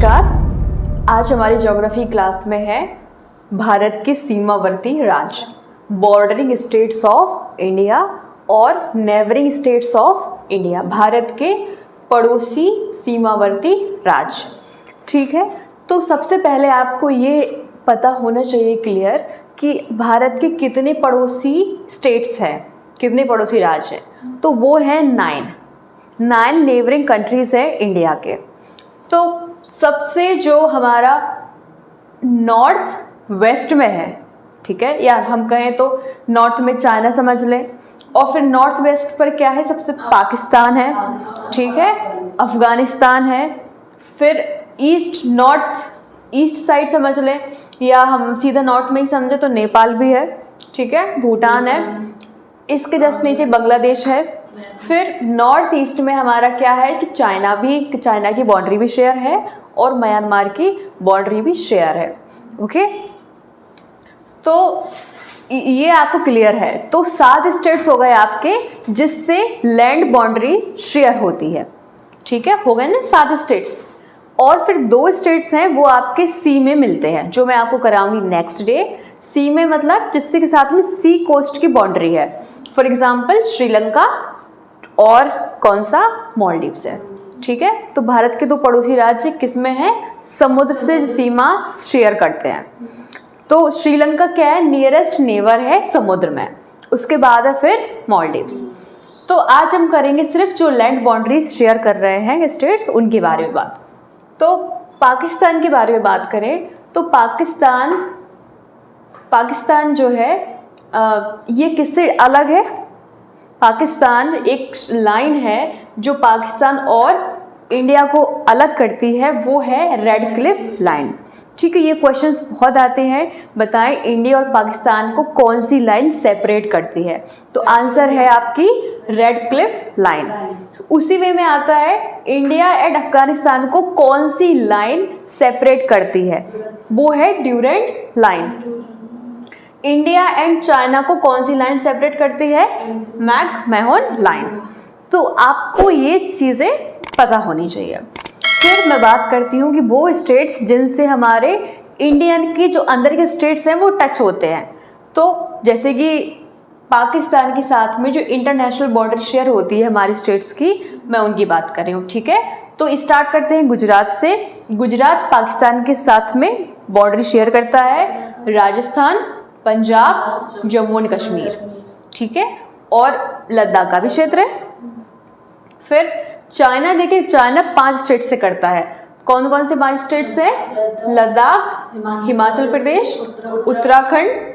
नमस्कार। आज हमारी ज्योग्राफी क्लास में है भारत के सीमावर्ती राज्य, बॉर्डरिंग स्टेट्स ऑफ इंडिया और neighbouring states of India, Bharat के पड़ोसी सीमावर्ती राज्य। ठीक है, तो सबसे पहले आपको ये पता होना चाहिए क्लियर कि भारत के कितने पड़ोसी स्टेट्स हैं, कितने पड़ोसी राज्य हैं। तो वो है 9 नेबरिंग कंट्रीज़ हैं इंडिया के। तो सबसे जो हमारा नॉर्थ वेस्ट में है, ठीक है, या हम कहें तो नॉर्थ में चाइना समझ लें, और फिर नॉर्थ वेस्ट पर क्या है, सबसे पाकिस्तान है, ठीक है, अफ़गानिस्तान है, फिर ईस्ट साइड समझ लें, या हम सीधा नॉर्थ में ही समझे तो नेपाल भी है, ठीक है, भूटान है, इसके जस्ट नीचे बांग्लादेश है। फिर नॉर्थ ईस्ट में हमारा क्या है कि चाइना की बाउंड्री भी शेयर है और म्यांमार की बाउंड्री भी शेयर है। ओके, तो ये आपको क्लियर है। तो 7 स्टेट्स हो गए आपके जिससे लैंड बाउंड्री शेयर होती है, ठीक है, हो गए ना 7 स्टेट्स। और फिर 2 स्टेट्स हैं वो आपके सी में मिलते हैं, जो मैं आपको कराऊंगी नेक्स्ट डे। सी में मतलब जिससे के साथ में सी कोस्ट की बाउंड्री है, फॉर एग्जाम्पल श्रीलंका और कौन सा, मालदीव्स है, ठीक है। तो भारत के 2 पड़ोसी राज्य किसमें हैं, समुद्र से सीमा शेयर करते हैं। तो श्रीलंका क्या है, नियरेस्ट नेबर है समुद्र में, उसके बाद है फिर मालदीव्स। तो आज हम करेंगे सिर्फ जो लैंड बाउंड्रीज शेयर कर रहे हैं स्टेट्स, उनके बारे में बात। तो पाकिस्तान के बारे में बात करें तो पाकिस्तान जो है ये किससे अलग है। पाकिस्तान एक लाइन है जो पाकिस्तान और इंडिया को अलग करती है, वो है रेड क्लिफ लाइन, ठीक है। ये क्वेश्चंस बहुत आते हैं, बताएं इंडिया और पाकिस्तान को कौन सी लाइन सेपरेट करती है। तो आंसर है आपकी रेड क्लिफ लाइन। उसी वे में आता है इंडिया एंड अफगानिस्तान को कौन सी लाइन सेपरेट करती है, वो है Durand line. India and China को कौन सी लाइन सेपरेट करती है, मैक-मोहन लाइन। तो आपको ये चीज़ें पता होनी चाहिए। फिर मैं बात करती हूँ कि वो स्टेट्स जिनसे हमारे इंडियन की जो अंदर के स्टेट्स हैं वो टच होते हैं। तो जैसे कि पाकिस्तान के साथ में जो इंटरनेशनल बॉर्डर शेयर होती है हमारी स्टेट्स की, मैं उनकी बात कर रही हूँ, ठीक है। तो स्टार्ट करते हैं गुजरात से। गुजरात पाकिस्तान के साथ में बॉर्डर शेयर करता है, राजस्थान, पंजाब, जम्मू एंड कश्मीर, ठीक है, और लद्दाख का भी क्षेत्र है। फिर चाइना, देखिए चाइना 5 स्टेट से करता है। कौन कौन से 5 स्टेट से, लद्दाख, हिमाचल प्रदेश, उत्तराखंड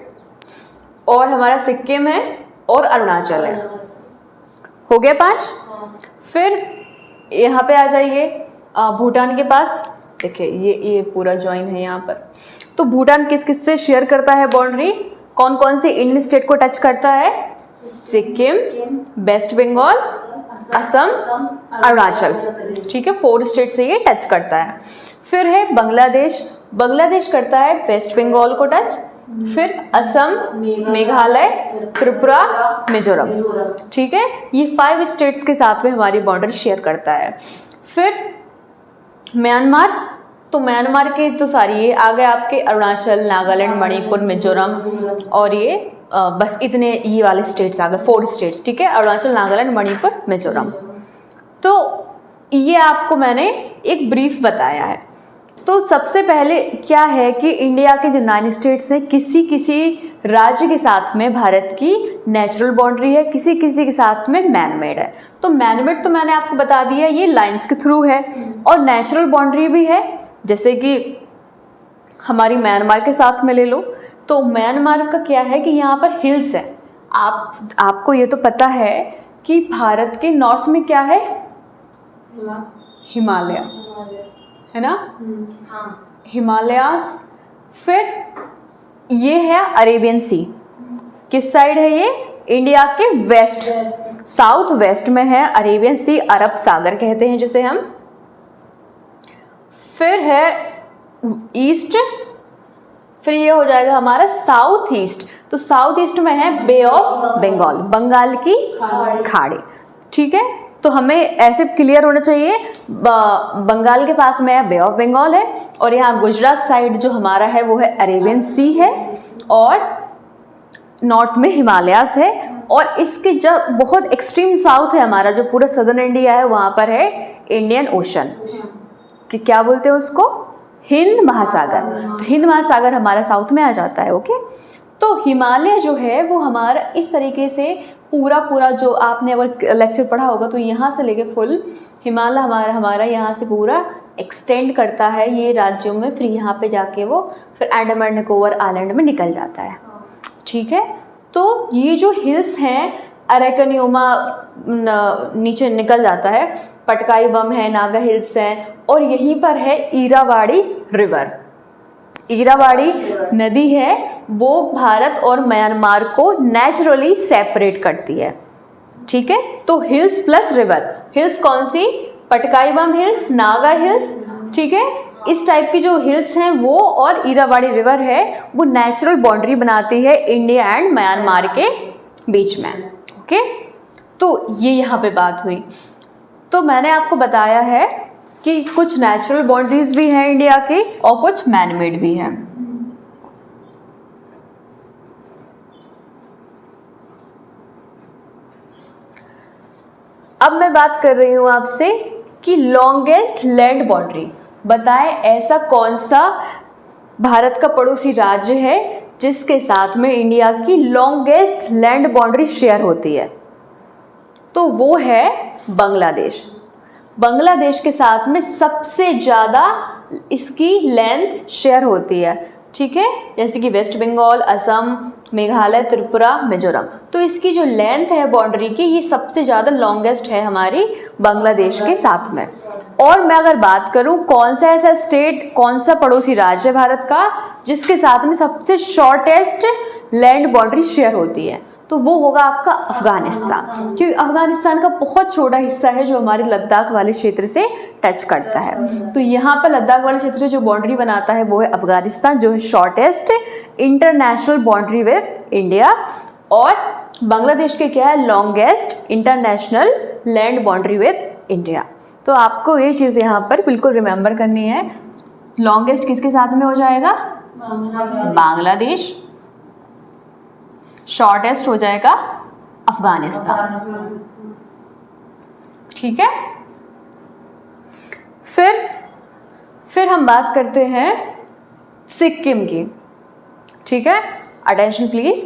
और हमारा सिक्किम है और अरुणाचल है, हो गया 5। फिर यहाँ पे आ जाइए भूटान के पास, देखिए ये पूरा ज्वाइन है यहाँ पर। तो भूटान किस किस से शेयर करता है बाउंड्री, कौन कौन से इंडियन स्टेट को टच करता है, सिक्किम, वेस्ट बंगाल, असम, अरुणाचल, ठीक है, 4 स्टेट से ये टच करता है। फिर है बांग्लादेश करता है वेस्ट बंगाल को टच, फिर असम, मेघालय, त्रिपुरा, मिजोरम, ठीक है, ये 5 स्टेट्स के साथ में हमारी बाउंड्री शेयर करता है। फिर म्यांमार, तो म्यांमार के तो सारी ये आ गए आपके अरुणाचल, नागालैंड, मणिपुर, मिजोरम, और ये बस इतने ये वाले स्टेट्स आ गए, 4 स्टेट्स, ठीक है, अरुणाचल, नागालैंड, मणिपुर, मिजोरम। तो ये आपको मैंने एक ब्रीफ बताया है। तो सबसे पहले क्या है कि इंडिया के जो 9 स्टेट्स हैं, किसी राज्य के साथ में भारत की नेचुरल बाउंड्री है, किसी के साथ में मैनमेड है। तो मैनमेड तो मैंने आपको बता दिया, ये लाइंस के थ्रू है, और नेचुरल बाउंड्री भी है, जैसे कि हमारी म्यांमार के साथ में ले लो। तो म्यांमार का क्या है कि यहाँ पर हिल्स है। आपको ये तो पता है कि भारत के नॉर्थ में क्या है, हिमालय है ना, हिमालयास। फिर ये है अरेबियन सी, किस साइड है ये, इंडिया के वेस्ट, साउथ वेस्ट में है अरेबियन सी, अरब सागर कहते हैं जिसे हम। फिर है ईस्ट, फिर ये हो जाएगा हमारा साउथ ईस्ट। तो साउथ ईस्ट में है बे ऑफ बंगाल, बंगाल की खाड़ी, ठीक है। तो हमें ऐसे क्लियर होना चाहिए, बंगाल के पास में बे ऑफ बंगाल है, और यहाँ गुजरात साइड जो हमारा है वो है अरेबियन सी है, और नॉर्थ में हिमालयास है, और इसके जब बहुत एक्सट्रीम साउथ है हमारा जो पूरा सदर्न इंडिया है, वहाँ पर है इंडियन ओशन, कि क्या बोलते हैं उसको, हिंद महासागर। तो हिंद महासागर हमारा साउथ में आ जाता है। ओके, तो हिमालय जो है वो हमारा इस तरीके से पूरा जो आपने अगर लेक्चर पढ़ा होगा तो यहाँ से लेके फुल हिमालय हमारा यहाँ से पूरा एक्सटेंड करता है ये राज्यों में, फिर यहाँ पे जाके वो फिर अंडमान निकोबार आइलैंड में निकल जाता है। ठीक है, तो ये जो हिल्स हैं, अरेकनियोमा नीचे निकल जाता है, पटकाई बम है, नागा हिल्स हैं, और यहीं पर है ईरावाड़ी रिवर। ईरावाड़ी नदी है वो भारत और म्यांमार को नेचुरली सेपरेट करती है। ठीक है, तो हिल्स प्लस रिवर, हिल्स कौन सी, पटकाई बम हिल्स, नागा हिल्स, ठीक है, इस टाइप की जो हिल्स हैं वो, और ईरावाड़ी रिवर है वो नेचुरल बाउंड्री बनाती है इंडिया एंड म्यांमार के बीच में। ओके, तो ये यहाँ पे बात हुई। तो मैंने आपको बताया है कि कुछ नेचुरल बाउंड्रीज भी हैं इंडिया की और कुछ मैनमेड भी हैं। अब मैं बात कर रही हूँ आपसे कि लॉन्गेस्ट लैंड बाउंड्री बताएं, ऐसा कौन सा भारत का पड़ोसी राज्य है जिसके साथ में इंडिया की लॉन्गेस्ट लैंड बाउंड्री शेयर होती है, तो वो है बांग्लादेश। बांग्लादेश के साथ में सबसे ज़्यादा इसकी लेंथ शेयर होती है। ठीक है, जैसे कि वेस्ट बंगाल, असम, मेघालय, त्रिपुरा, मिजोरम, तो इसकी जो लेंथ है बाउंड्री की ये सबसे ज़्यादा लॉन्गेस्ट है हमारी बांग्लादेश के साथ में। और मैं अगर बात करूं कौन सा ऐसा स्टेट, कौन सा पड़ोसी राज्य है भारत का जिसके साथ में सबसे शॉर्टेस्ट लैंड बाउंड्री शेयर होती है, तो वो होगा आपका अफगानिस्तान, क्योंकि अफगानिस्तान का बहुत छोटा हिस्सा है जो हमारे लद्दाख वाले क्षेत्र से टच करता है। तो यहाँ पर लद्दाख वाले क्षेत्र जो बाउंड्री बनाता है वो है अफगानिस्तान, जो है shortest international boundary with India, और बांग्लादेश के क्या है, longest international land boundary with India. तो आपको ये चीज़ यहाँ पर बिल्कुल रिमेंबर करनी है, लॉन्गेस्ट किसके साथ में हो जाएगा, बांग्लादेश, शॉर्टेस्ट हो जाएगा अफगानिस्तान। ठीक है, फिर हम बात करते हैं सिक्किम की। ठीक है, अटेंशन प्लीज,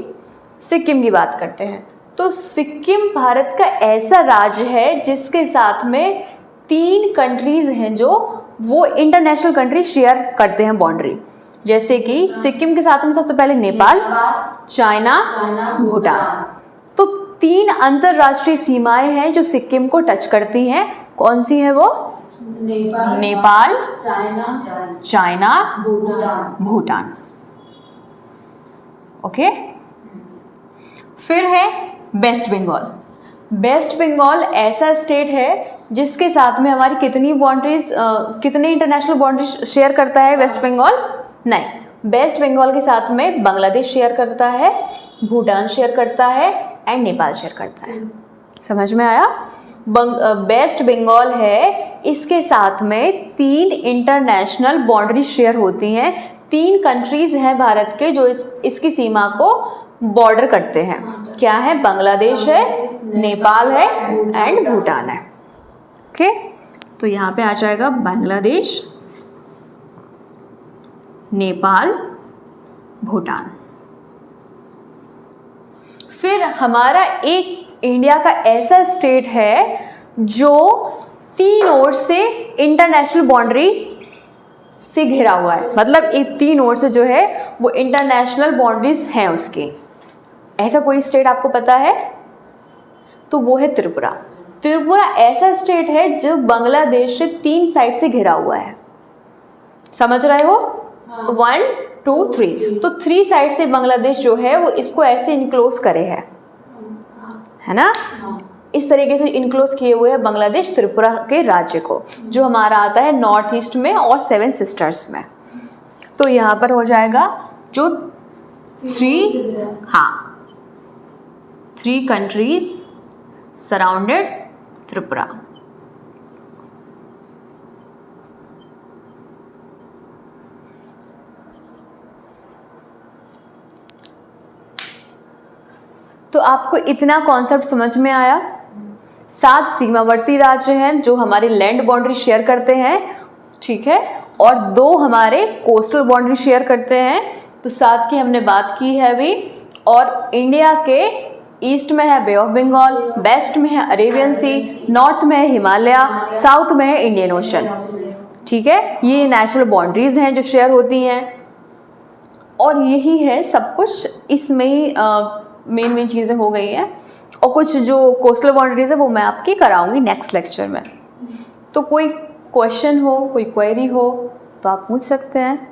सिक्किम की बात करते हैं। तो सिक्किम भारत का ऐसा राज्य है जिसके साथ में 3 कंट्रीज हैं जो वो इंटरनेशनल कंट्री शेयर करते हैं बाउंड्री, जैसे कि सिक्किम के साथ में सबसे पहले नेपाल, चाइना, भूटान। तो 3 अंतरराष्ट्रीय सीमाएं हैं जो सिक्किम को टच करती हैं। कौन सी है वो, नेपाल, चाइना, भूटान। ओके, फिर है वेस्ट बंगाल। वेस्ट बंगाल ऐसा स्टेट है जिसके साथ में हमारी कितनी बाउंड्रीज, कितनी इंटरनेशनल बाउंड्रीज शेयर करता है वेस्ट बंगाल, नहीं, वेस्ट बंगाल के साथ में बांग्लादेश शेयर करता है, भूटान शेयर करता है एंड नेपाल शेयर करता है। समझ में आया, वेस्ट बंगाल है, इसके साथ में 3 इंटरनेशनल बाउंड्री शेयर होती हैं। 3 कंट्रीज हैं भारत के जो इसकी सीमा को बॉर्डर करते हैं। क्या है, बांग्लादेश है, नेपाल है एंड भूटान है। ओके, तो यहाँ पे आ जाएगा बांग्लादेश, नेपाल, भूटान। फिर हमारा एक इंडिया का ऐसा स्टेट है जो 3 ओर से इंटरनेशनल बाउंड्री से घिरा हुआ है, मतलब एक 3 ओर से जो है वो इंटरनेशनल बाउंड्रीज हैं उसकी। ऐसा कोई स्टेट आपको पता है, तो वो है त्रिपुरा। त्रिपुरा ऐसा स्टेट है जो बांग्लादेश से 3 साइड से घिरा हुआ है। समझ रहे हो, 1 2 3, तो 3 साइड से बांग्लादेश जो है वो इसको ऐसे इनक्लोज करे है ना, इस तरीके से इनक्लोज किए हुए है बांग्लादेश त्रिपुरा के राज्य को, जो हमारा आता है नॉर्थ ईस्ट में और 7 सिस्टर्स में। तो यहाँ पर हो जाएगा जो 3 कंट्रीज सराउंडेड त्रिपुरा। तो आपको इतना कॉन्सेप्ट समझ में आया। 7 सीमावर्ती राज्य हैं जो हमारी लैंड बाउंड्री शेयर करते हैं, ठीक है, और 2 हमारे कोस्टल बाउंड्री शेयर करते हैं। तो 7 की हमने बात की है अभी। और इंडिया के ईस्ट में है बे ऑफ बंगाल, वेस्ट में है अरेबियन सी, नॉर्थ में है हिमालय, साउथ में है इंडियन ओशन, ठीक है। ये नेचुरल बाउंड्रीज हैं जो शेयर होती हैं, और यही है सब कुछ। इसमें ही मेन चीज़ें हो गई हैं, और कुछ जो कोस्टल बाउंड्रीज है वो मैं आपकी कराऊंगी नेक्स्ट लेक्चर में। तो कोई क्वेश्चन हो, कोई क्वेरी हो तो आप पूछ सकते हैं,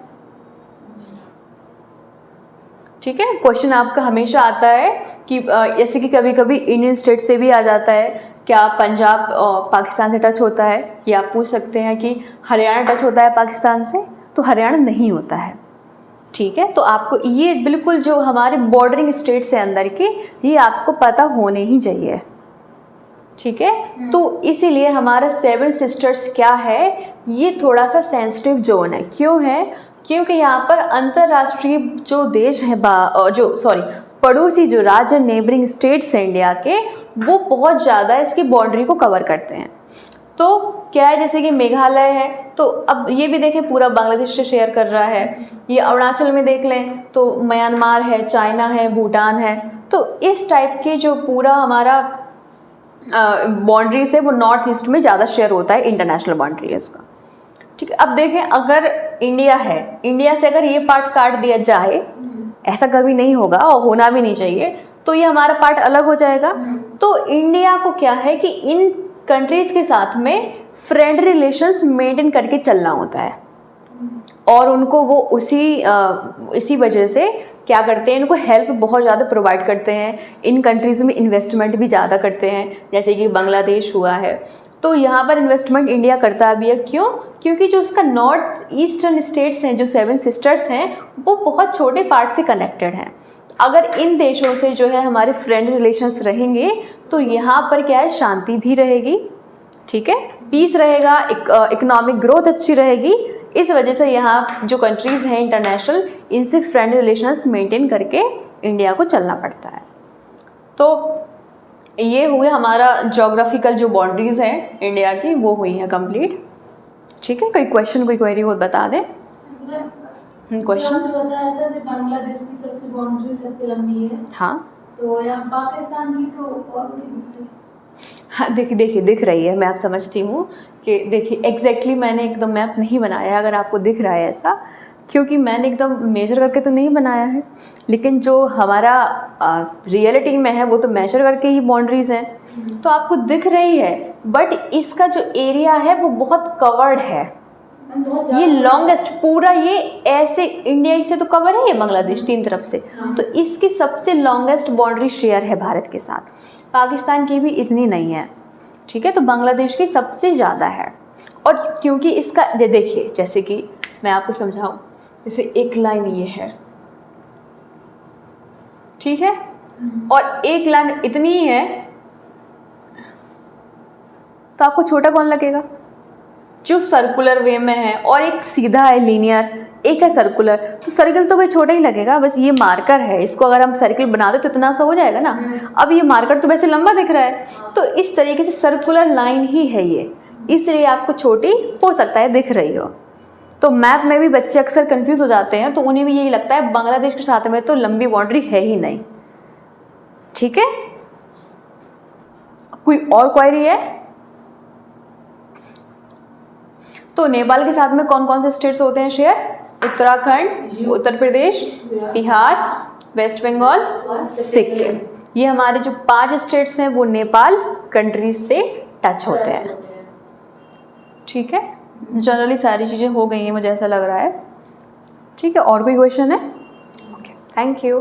ठीक है। क्वेश्चन आपका हमेशा आता है कि जैसे कि कभी कभी इंडियन स्टेट से भी आ जाता है, क्या पंजाब पाकिस्तान से टच होता है, या आप पूछ सकते हैं कि हरियाणा टच होता है पाकिस्तान से, तो हरियाणा नहीं होता है, ठीक है। तो आपको ये बिल्कुल जो हमारे बॉर्डरिंग स्टेट्स हैं अंदर के, ये आपको पता होने ही चाहिए, ठीक है। तो इसीलिए हमारा 7 सिस्टर्स क्या है, ये थोड़ा सा सेंसिटिव जोन है। क्यों है? क्योंकि यहाँ पर अंतर्राष्ट्रीय जो देश हैं, पड़ोसी जो राज्य नेबरिंग स्टेट्स हैं इंडिया के, वो बहुत ज़्यादा इसकी बाउंड्री को कवर करते हैं। तो क्या है, जैसे कि मेघालय है, तो अब ये भी देखें पूरा बांग्लादेश से शेयर कर रहा है। ये अरुणाचल में देख लें तो म्यांमार है, चाइना है, भूटान है। तो इस टाइप के जो पूरा हमारा बाउंड्रीज है वो नॉर्थ ईस्ट में ज़्यादा शेयर होता है इंटरनेशनल बाउंड्रीज का, ठीक है। अब देखें, अगर इंडिया है, इंडिया से अगर ये पार्ट काट दिया जाए, ऐसा कभी नहीं होगा और होना भी नहीं चाहिए, तो ये हमारा पार्ट अलग हो जाएगा। तो इंडिया को क्या है कि इन कंट्रीज के साथ में फ्रेंड रिलेशंस मेंटेन करके चलना होता है, और उनको वो इसी वजह से क्या करते हैं, इनको हेल्प बहुत ज़्यादा प्रोवाइड करते हैं। इन कंट्रीज़ में इन्वेस्टमेंट भी ज़्यादा करते हैं, जैसे कि बांग्लादेश हुआ है। तो यहाँ पर इन्वेस्टमेंट इंडिया करता भी है। क्यों? क्योंकि जो उसका नॉर्थ ईस्टर्न स्टेट्स हैं, जो 7 सिस्टर्स हैं, वो बहुत छोटे पार्ट से कनेक्टेड हैं। अगर इन देशों से जो है हमारे फ्रेंड रिलेशंस रहेंगे, तो यहाँ पर क्या है, शांति भी रहेगी, ठीक है, पीस रहेगा, इकोनॉमिक ग्रोथ अच्छी रहेगी। इस वजह से यहाँ जो कंट्रीज़ हैं इंटरनेशनल, इनसे फ्रेंड रिलेशंस मेंटेन करके इंडिया को चलना पड़ता है। तो ये हुए हमारा ज्योग्राफिकल जो बाउंड्रीज़ हैं इंडिया की, वो हुई हैं कंप्लीट, ठीक है। कोई क्वेश्चन, कोई क्वेरी हो बता दें। क्वेश्चन बताया था कि बांग्लादेश की सबसे बाउंड्री सबसे लंबी है, हाँ, तो यहाँ पाकिस्तान की तो और बड़ी। हाँ, देखिए दिख रही है, मैं आप समझती हूँ कि देखिए एग्जैक्टली मैंने एकदम मैप नहीं बनाया है, अगर आपको दिख रहा है ऐसा, क्योंकि मैंने एकदम मेजर करके तो नहीं बनाया है, लेकिन जो हमारा रियलिटी में है वो तो मेजर करके ही बाउंड्रीज़ हैं, तो आपको दिख रही है। बट इसका जो एरिया है वो बहुत कवर्ड है, ये लॉन्गेस्ट पूरा, ये ऐसे इंडिया से तो कवर है ये बांग्लादेश 3 तरफ से, तो इसकी सबसे लॉन्गेस्ट बाउंड्री शेयर है भारत के साथ। पाकिस्तान की भी इतनी नहीं है, ठीक है, तो बांग्लादेश की सबसे ज़्यादा है। और क्योंकि इसका देखिए, जैसे कि मैं आपको समझाऊं, जैसे एक लाइन ये है, ठीक है, और एक लाइन इतनी ही है, तो आपको छोटा कौन लगेगा? जो सर्कुलर वे में है, और एक सीधा है लीनियर, एक है सर्कुलर, तो सर्कल तो भाई छोटा ही लगेगा। बस ये मार्कर है, इसको अगर हम सर्कल बना दे तो इतना सा हो जाएगा ना। अब ये मार्कर तो वैसे लंबा दिख रहा है, तो इस तरीके से सर्कुलर लाइन ही है ये, इसलिए आपको छोटी हो सकता है दिख रही हो। तो मैप में भी बच्चे अक्सर कंफ्यूज हो जाते हैं, तो उन्हें भी यही लगता है बांग्लादेश के साथ में तो लंबी बाउंड्री है ही नहीं, ठीक है। कोई और क्वेरी है? तो नेपाल के साथ में कौन कौन से स्टेट्स होते हैं शेयर? उत्तराखंड, उत्तर प्रदेश, बिहार, वेस्ट बंगाल, सिक्किम। ये हमारे जो 5 स्टेट्स हैं वो नेपाल कंट्रीज से टच होते हैं, ठीक है। जनरली सारी चीज़ें हो गई हैं, मुझे ऐसा लग रहा है, ठीक है। और कोई क्वेश्चन है? Okay, thank you.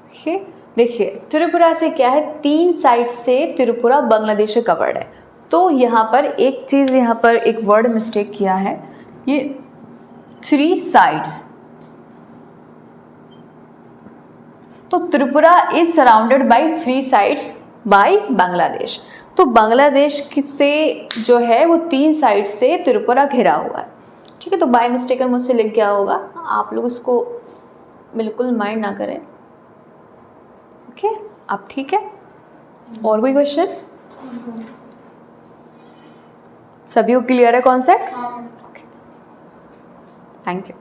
ओके, देखिए त्रिपुरा से क्या है, 3 साइड से त्रिपुरा बांग्लादेश से कवर्ड है। तो यहाँ पर एक चीज़, यहाँ पर एक वर्ड मिस्टेक किया है, ये 3 साइड्स। तो Tripura is surrounded by 3 sides by Bangladesh. तो बांग्लादेश से जो है वो 3 साइड से त्रिपुरा घिरा हुआ है, ठीक है। तो बाय मिस्टेकन मुझसे लिख गया होगा, आप लोग इसको बिल्कुल माइंड ना करें, ओके। अब ठीक है, और कोई क्वेश्चन? सभी को क्लियर है कॉन्सेप्ट? हाँ। Thank you.